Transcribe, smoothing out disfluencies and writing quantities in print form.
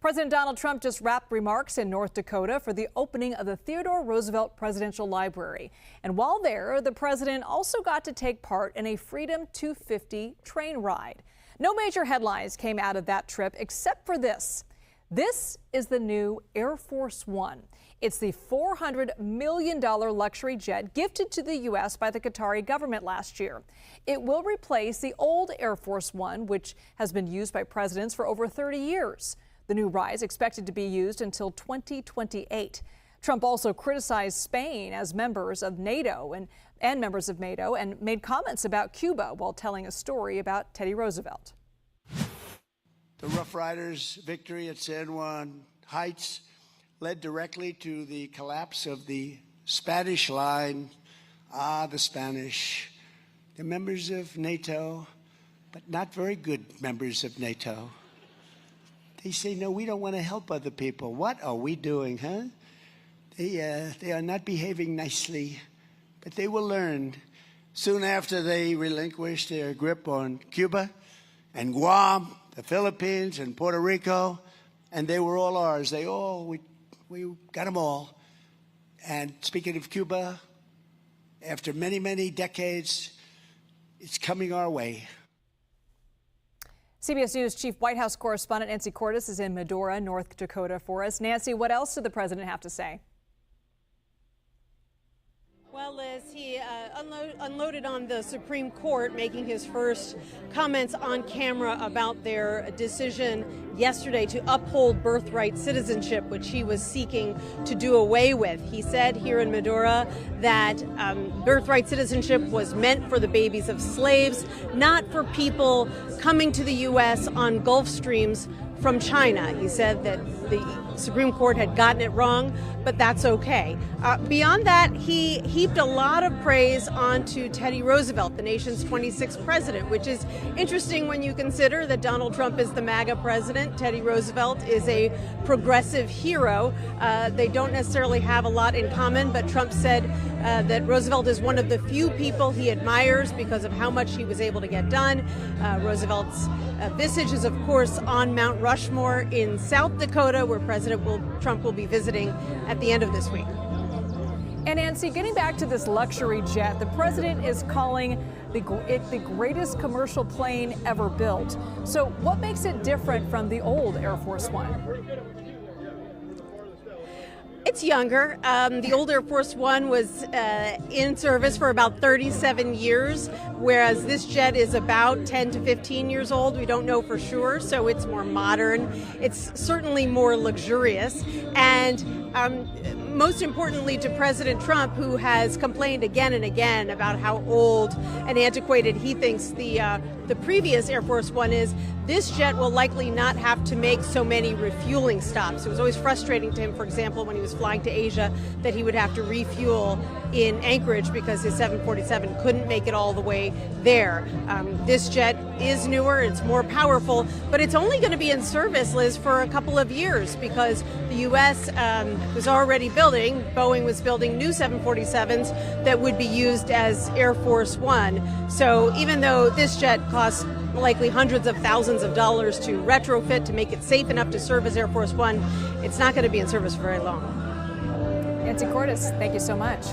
President Donald Trump just wrapped remarks in North Dakota for the opening of the Theodore Roosevelt Presidential Library. And while there, the president also got to take part in a Freedom 250 train ride. No major headlines came out of that trip except for this. This is the new Air Force One. It's the $400 million luxury jet gifted to the U.S. by the Qatari government last year. It will replace the old Air Force One, which has been used by presidents for over 30 years. The new ride is expected to be used until 2028. Trump also criticized Spain as members of NATO and members of NATO and made comments about Cuba while telling a story about Teddy Roosevelt. The Rough Riders' victory at San Juan Heights led directly to the collapse of the Spanish line. The Spanish. They're members of NATO, but not very good members of NATO. They say, no, we don't want to help other people. What are we doing, huh? They are not behaving nicely, but they will learn. Soon after, they relinquished their grip on Cuba and Guam, the Philippines and Puerto Rico, and they were all ours. We got them all. And speaking of Cuba, after many, many decades, it's coming our way. CBS News Chief White House correspondent Nancy Cordes is in Medora, North Dakota for us. Nancy, what else did the president have to say? Well, Liz, he unloaded on the Supreme Court, making his first comments on camera about their decision yesterday to uphold birthright citizenship, which he was seeking to do away with. He said here in Medora that birthright citizenship was meant for the babies of slaves, not for people coming to the U.S. on Gulf streams from China. He said that the Supreme Court had gotten it wrong, but that's okay. Beyond that, he heaped a lot of praise onto Teddy Roosevelt, the nation's 26th president, which is interesting when you consider that Donald Trump is the MAGA president. Teddy Roosevelt is a progressive hero. They don't necessarily have a lot in common, but Trump said that Roosevelt is one of the few people he admires because of how much he was able to get done. Roosevelt's visage is, of course, on Mount Rushmore in South Dakota, where President Trump will be visiting at the end of this week. And Nancy, getting back to this luxury jet, the president is calling it the greatest commercial plane ever built. So what makes it different from the old Air Force One? It's younger. The old Air Force One was in service for about 37 years, whereas this jet is about 10 to 15 years old. We don't know for sure, so it's more modern. It's certainly more luxurious. And most importantly to President Trump, who has complained again and again about how old and antiquated he thinks the previous Air Force One is, this jet will likely not have to make so many refueling stops. It was always frustrating to him, for example, when he was flying to Asia, that he would have to refuel in Anchorage because his 747 couldn't make it all the way there. This jet is newer, it's more powerful, but it's only going to be in service, Liz, for a couple of years because the U.S. Was already building, Boeing was building new 747s that would be used as Air Force One. So even though this jet costs likely hundreds of thousands of dollars to retrofit to make it safe enough to serve as Air Force One, it's not going to be in service for very long. Nancy Cordes, thank you so much.